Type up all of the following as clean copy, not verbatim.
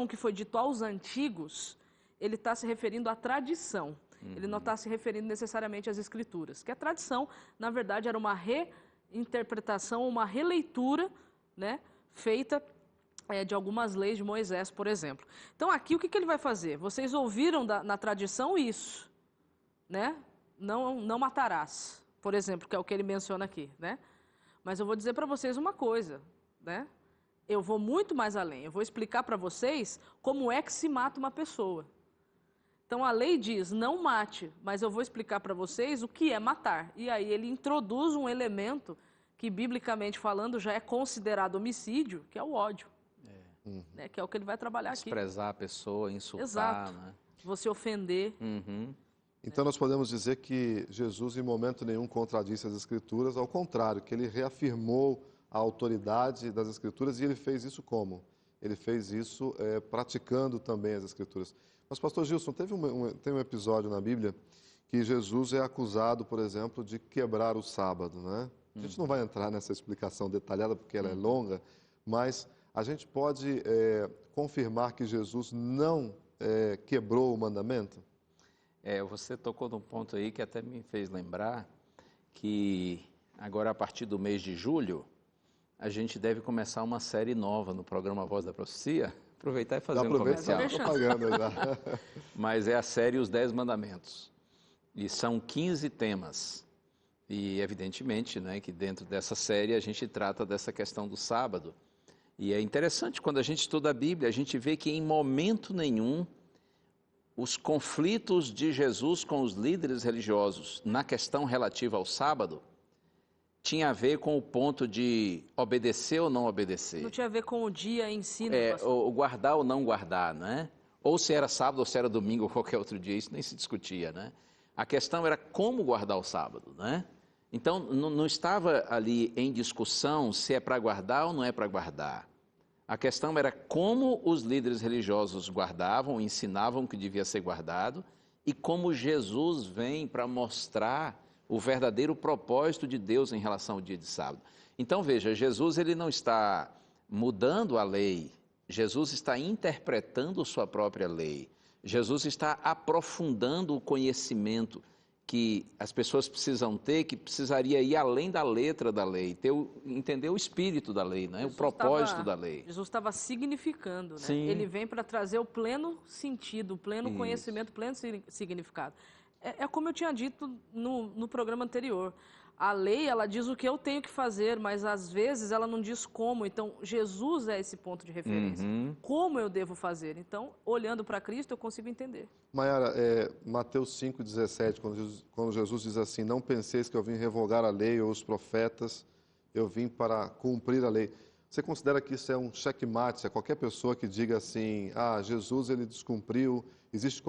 que foi dito aos antigos, ele está se referindo à tradição. Ele não está se referindo necessariamente às Escrituras. Que a tradição, na verdade, era uma reinterpretação, uma releitura, né, feita de algumas leis de Moisés, por exemplo. Então, aqui, o que ele vai fazer? Vocês ouviram na tradição isso, né? Não matarás, por exemplo, que é o que ele menciona aqui, né? Mas eu vou dizer para vocês uma coisa, né? Eu vou muito mais além. Eu vou explicar para vocês como é que se mata uma pessoa. Então, a lei diz, não mate, mas eu vou explicar para vocês o que é matar. E aí ele introduz um elemento que, biblicamente falando, já é considerado homicídio, que é o ódio. Né? Que é o que ele vai trabalhar aqui. Desprezar a pessoa, insultar. Exato. Né? Você ofender. Então nós podemos dizer que Jesus em momento nenhum contradisse as Escrituras, ao contrário, que ele reafirmou a autoridade das Escrituras e ele fez isso como? Ele fez isso praticando também as Escrituras. Mas, pastor Gilson, tem um episódio na Bíblia que Jesus é acusado, por exemplo, de quebrar o sábado, né? A gente não vai entrar nessa explicação detalhada porque ela é longa, mas a gente pode confirmar que Jesus não quebrou o mandamento? Você tocou num ponto aí que até me fez lembrar que agora, a partir do mês de julho, a gente deve começar uma série nova no programa Voz da Profecia. Aproveitar e fazer um comercial. Mas é a série Os 10 Mandamentos. E são 15 temas. E, evidentemente, né, que dentro dessa série a gente trata dessa questão do sábado. E é interessante, quando a gente estuda a Bíblia, a gente vê que em momento nenhum os conflitos de Jesus com os líderes religiosos na questão relativa ao sábado tinha a ver com o ponto de obedecer ou não obedecer. Não tinha a ver com o dia em si, né, ou guardar ou não guardar, né? Ou se era sábado ou se era domingo ou qualquer outro dia, isso nem se discutia, né? A questão era como guardar o sábado, né? Então, não estava ali em discussão se é para guardar ou não é para guardar. A questão era como os líderes religiosos guardavam, ensinavam que devia ser guardado e como Jesus vem para mostrar o verdadeiro propósito de Deus em relação ao dia de sábado. Então, veja, Jesus ele não está mudando a lei, Jesus está interpretando sua própria lei. Jesus está aprofundando o conhecimento que as pessoas precisam ter, que precisaria ir além da letra da lei, entender o espírito da lei, né? O propósito da lei. Jesus estava significando, né? Sim. Ele vem para trazer o pleno sentido, o pleno conhecimento, o pleno significado. É como eu tinha dito no programa anterior. A lei, ela diz o que eu tenho que fazer, mas às vezes ela não diz como. Então, Jesus é esse ponto de referência. Como eu devo fazer? Então, olhando para Cristo, eu consigo entender. Maiara, Mateus 5,17, quando Jesus diz assim, não penseis que eu vim revogar a lei ou os profetas, eu vim para cumprir a lei. Você considera que isso é um checkmate a qualquer pessoa que diga assim, Jesus ele descumpriu, existe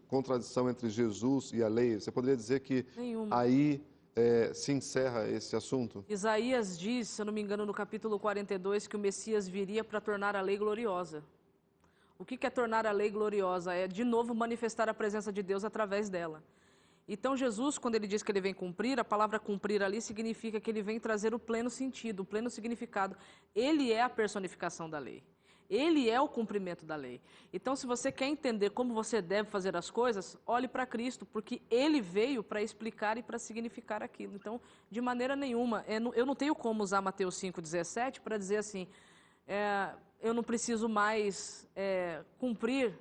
contradição entre Jesus e a lei? Você poderia dizer que aí se encerra esse assunto? Isaías diz, se eu não me engano, no capítulo 42, que o Messias viria para tornar a lei gloriosa. O que é tornar a lei gloriosa? É, de novo, manifestar a presença de Deus através dela. Então, Jesus, quando ele diz que ele vem cumprir, a palavra cumprir ali significa que ele vem trazer o pleno sentido, o pleno significado. Ele é a personificação da lei. Ele é o cumprimento da lei. Então, se você quer entender como você deve fazer as coisas, olhe para Cristo, porque ele veio para explicar e para significar aquilo. Então, de maneira nenhuma, eu não tenho como usar Mateus 5,17 para dizer assim, eu não preciso mais cumprir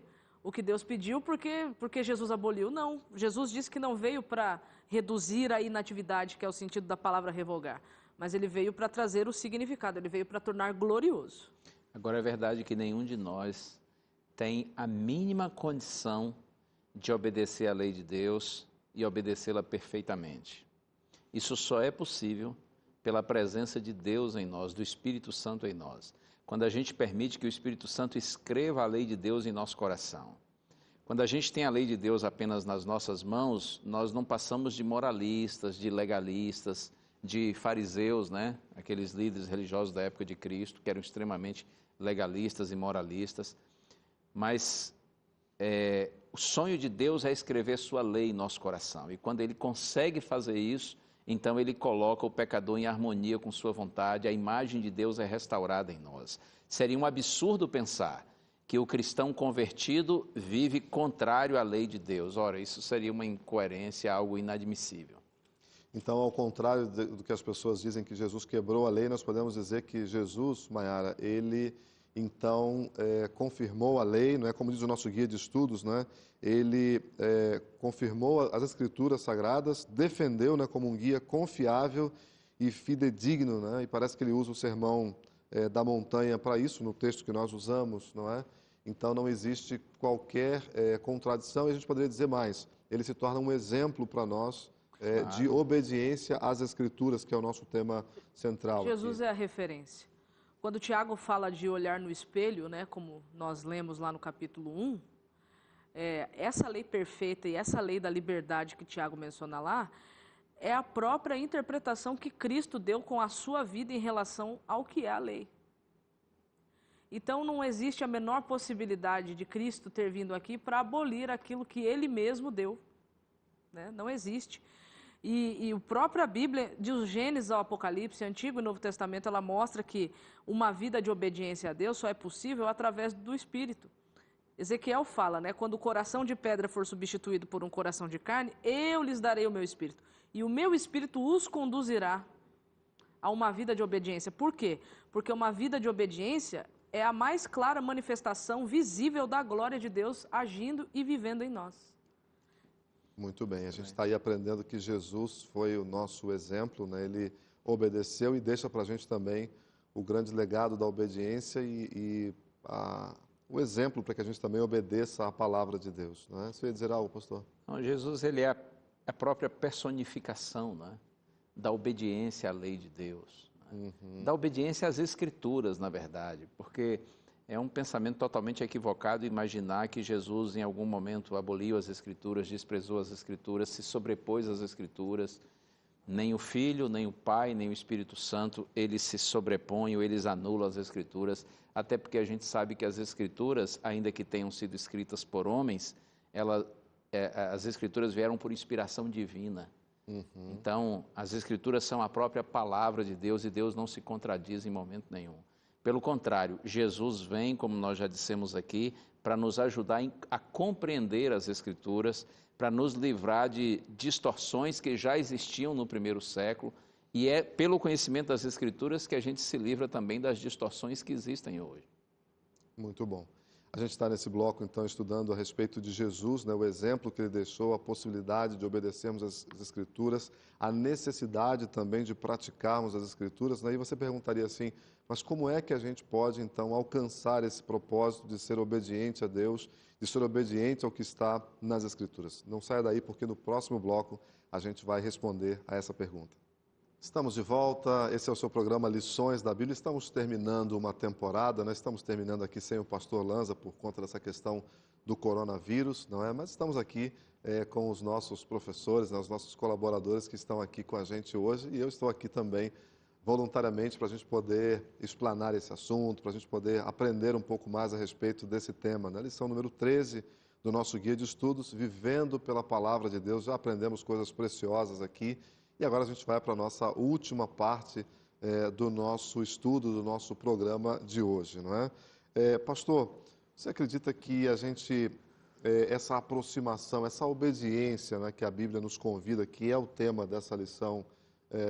o que Deus pediu porque Jesus aboliu. Não, Jesus disse que não veio para reduzir a inatividade, que é o sentido da palavra revogar, mas ele veio para trazer o significado, ele veio para tornar glorioso. Agora, é verdade que nenhum de nós tem a mínima condição de obedecer à lei de Deus e obedecê-la perfeitamente. Isso só é possível pela presença de Deus em nós, do Espírito Santo em nós. Quando a gente permite que o Espírito Santo escreva a lei de Deus em nosso coração. Quando a gente tem a lei de Deus apenas nas nossas mãos, nós não passamos de moralistas, de legalistas, de fariseus, né? Aqueles líderes religiosos da época de Cristo, que eram extremamente legalistas e moralistas. Mas o sonho de Deus é escrever sua lei em nosso coração. E quando ele consegue fazer isso, então ele coloca o pecador em harmonia com sua vontade, a imagem de Deus é restaurada em nós. Seria um absurdo pensar que o cristão convertido vive contrário à lei de Deus. Ora, isso seria uma incoerência, algo inadmissível. Então, ao contrário do que as pessoas dizem que Jesus quebrou a lei, nós podemos dizer que Jesus, Maiara, ele então confirmou a lei, não é? Como diz o nosso guia de estudos, não é? Ele confirmou as Escrituras Sagradas, defendeu, né, como um guia confiável e fidedigno, né? E parece que ele usa o sermão da montanha para isso, no texto que nós usamos, não é? Então não existe qualquer contradição, e a gente poderia dizer mais, ele se torna um exemplo para nós de obediência às Escrituras, que é o nosso tema central. Jesus aqui. é a referência. Quando Tiago fala de olhar no espelho, né, como nós lemos lá no capítulo 1, essa lei perfeita e essa lei da liberdade que Tiago menciona lá, é a própria interpretação que Cristo deu com a sua vida em relação ao que é a lei. Então não existe a menor possibilidade de Cristo ter vindo aqui para abolir aquilo que Ele mesmo deu. Né? Não existe. E a própria Bíblia, de Gênesis ao Apocalipse, Antigo e Novo Testamento, ela mostra que uma vida de obediência a Deus só é possível através do Espírito. Ezequiel fala, né? Quando o coração de pedra for substituído por um coração de carne, eu lhes darei o meu Espírito. E o meu Espírito os conduzirá a uma vida de obediência. Por quê? Porque uma vida de obediência é a mais clara manifestação visível da glória de Deus agindo e vivendo em nós. Muito bem, a gente está aí aprendendo que Jesus foi o nosso exemplo, né? Ele obedeceu e deixa para a gente também o grande legado da obediência e o exemplo para que a gente também obedeça à palavra de Deus. Não é? Você ia dizer algo, pastor? Não, Jesus, ele é a própria personificação, né, da obediência à lei de Deus, né? Da obediência às Escrituras, na verdade, porque é um pensamento totalmente equivocado imaginar que Jesus, em algum momento, aboliu as Escrituras, desprezou as Escrituras, se sobrepôs às Escrituras. Nem o Filho, nem o Pai, nem o Espírito Santo, eles se sobrepõem ou eles anulam as Escrituras, até porque a gente sabe que as Escrituras, ainda que tenham sido escritas por homens, as Escrituras vieram por inspiração divina. Então, as Escrituras são a própria palavra de Deus e Deus não se contradiz em momento nenhum. Pelo contrário, Jesus vem, como nós já dissemos aqui, para nos ajudar a compreender as Escrituras, para nos livrar de distorções que já existiam no primeiro século, e é pelo conhecimento das Escrituras que a gente se livra também das distorções que existem hoje. Muito bom. A gente está nesse bloco, então, estudando a respeito de Jesus, né, o exemplo que ele deixou, a possibilidade de obedecermos as Escrituras, a necessidade também de praticarmos as Escrituras. Né? E você perguntaria assim, mas como é que a gente pode, então, alcançar esse propósito de ser obediente a Deus, de ser obediente ao que está nas Escrituras? Não saia daí, porque no próximo bloco a gente vai responder a essa pergunta. Estamos de volta, esse é o seu programa Lições da Bíblia. Estamos terminando uma temporada, nós estamos terminando aqui sem o pastor Lanza por conta dessa questão do coronavírus, não é? Mas estamos aqui com os nossos professores, né, os nossos colaboradores que estão aqui com a gente hoje, e eu estou aqui também voluntariamente para a gente poder explanar esse assunto, para a gente poder aprender um pouco mais a respeito desse tema. Na lição número 13 do nosso guia de estudos, Vivendo pela Palavra de Deus, já aprendemos coisas preciosas aqui. E agora a gente vai para a nossa última parte do nosso estudo, do nosso programa de hoje, não é? Pastor, você acredita que a gente, essa aproximação, essa obediência, né, que a Bíblia nos convida, que é o tema dessa lição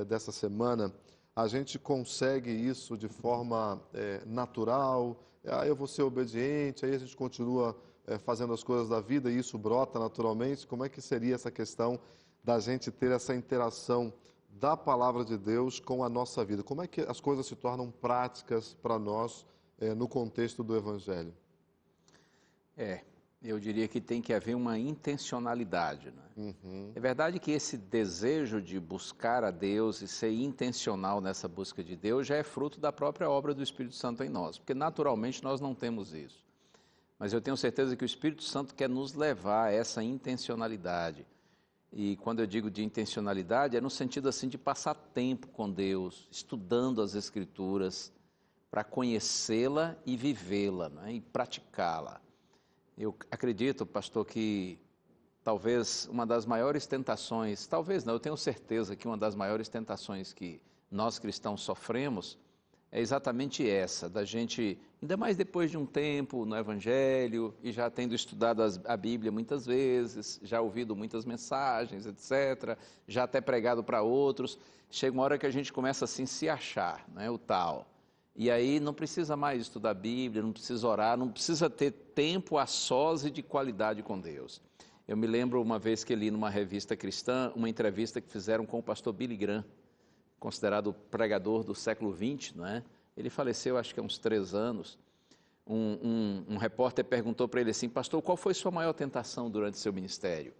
dessa semana, a gente consegue isso de forma natural? Eu vou ser obediente, aí a gente continua fazendo as coisas da vida e isso brota naturalmente? Como é que seria essa questão da gente ter essa interação da palavra de Deus com a nossa vida? Como é que as coisas se tornam práticas para nós no contexto do Evangelho? Eu diria que tem que haver uma intencionalidade, né? É verdade que esse desejo de buscar a Deus e ser intencional nessa busca de Deus já é fruto da própria obra do Espírito Santo em nós, porque naturalmente nós não temos isso. Mas eu tenho certeza que o Espírito Santo quer nos levar a essa intencionalidade. E quando eu digo de intencionalidade, é no sentido assim de passar tempo com Deus, estudando as Escrituras, para conhecê-la e vivê-la, né? E praticá-la. Eu acredito, pastor, que talvez uma das maiores tentações, talvez não, eu tenho certeza que uma das maiores tentações que nós cristãos sofremos é exatamente essa, da gente, ainda mais depois de um tempo no Evangelho, e já tendo estudado a Bíblia muitas vezes, já ouvido muitas mensagens, etc., já até pregado para outros, chega uma hora que a gente começa assim a se achar, né, o tal. E aí não precisa mais estudar a Bíblia, não precisa orar, não precisa ter tempo a sós e de qualidade com Deus. Eu me lembro uma vez que li numa revista cristã, uma entrevista que fizeram com o pastor Billy Graham, considerado pregador do século XX, não é? Ele faleceu acho que há uns 3 anos. Um repórter perguntou para ele assim, pastor, qual foi sua maior tentação durante seu ministério?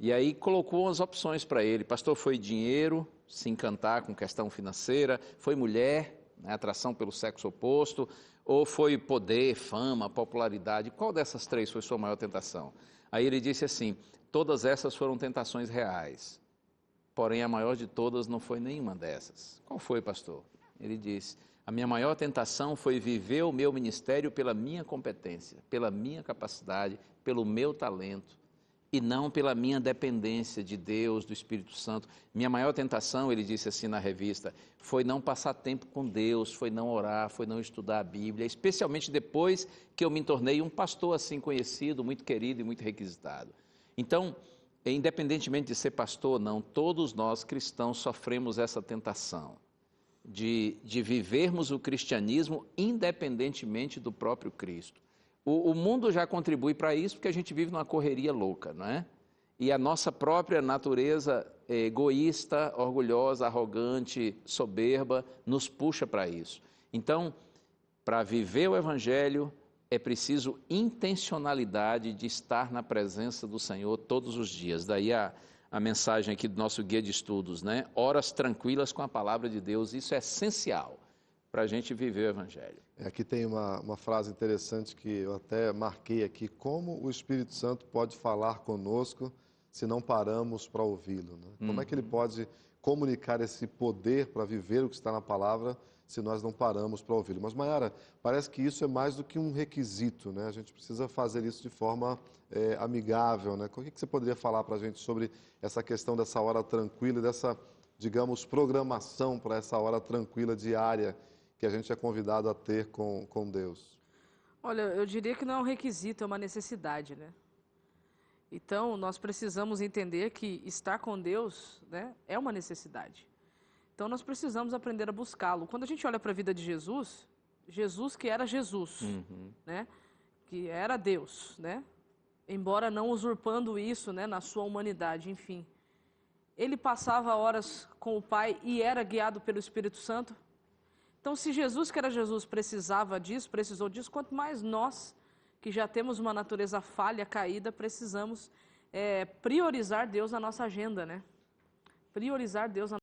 E aí colocou umas opções para ele, pastor, foi dinheiro, se encantar com questão financeira, foi mulher, né, atração pelo sexo oposto, ou foi poder, fama, popularidade, qual dessas 3 foi sua maior tentação? Aí ele disse assim, todas essas foram tentações reais. Porém, a maior de todas não foi nenhuma dessas. Qual foi, pastor? Ele disse, a minha maior tentação foi viver o meu ministério pela minha competência, pela minha capacidade, pelo meu talento, e não pela minha dependência de Deus, do Espírito Santo. Minha maior tentação, ele disse assim na revista, foi não passar tempo com Deus, foi não orar, foi não estudar a Bíblia, especialmente depois que eu me tornei um pastor assim conhecido, muito querido e muito requisitado. Então, independentemente de ser pastor ou não, todos nós cristãos sofremos essa tentação de vivermos o cristianismo independentemente do próprio Cristo. O mundo já contribui para isso porque a gente vive numa correria louca, não é? E a nossa própria natureza egoísta, orgulhosa, arrogante, soberba, nos puxa para isso. Então, para viver o Evangelho, é preciso intencionalidade de estar na presença do Senhor todos os dias. Daí a mensagem aqui do nosso guia de estudos, né? Horas tranquilas com a palavra de Deus, isso é essencial para a gente viver o Evangelho. Aqui tem uma frase interessante que eu até marquei aqui, como o Espírito Santo pode falar conosco se não paramos para ouvi-lo, né? Como é que ele pode comunicar esse poder para viver o que está na palavra se nós não paramos para ouvi-lo? Mas, Mayara, parece que isso é mais do que um requisito, né? A gente precisa fazer isso de forma amigável, né? O que você poderia falar para a gente sobre essa questão dessa hora tranquila, dessa, digamos, programação para essa hora tranquila diária que a gente é convidado a ter com Deus? Olha, eu diria que não é um requisito, é uma necessidade, né? Então, nós precisamos entender que estar com Deus, né, é uma necessidade. Então, nós precisamos aprender a buscá-lo. Quando a gente olha para a vida de Jesus, Jesus que era Jesus, né, que era Deus, né, embora não usurpando isso, né, na sua humanidade, enfim. Ele passava horas com o Pai e era guiado pelo Espírito Santo. Então, se Jesus, que era Jesus, precisou disso, quanto mais nós, que já temos uma natureza falha, caída, precisamos priorizar Deus na nossa agenda, né? Priorizar Deus na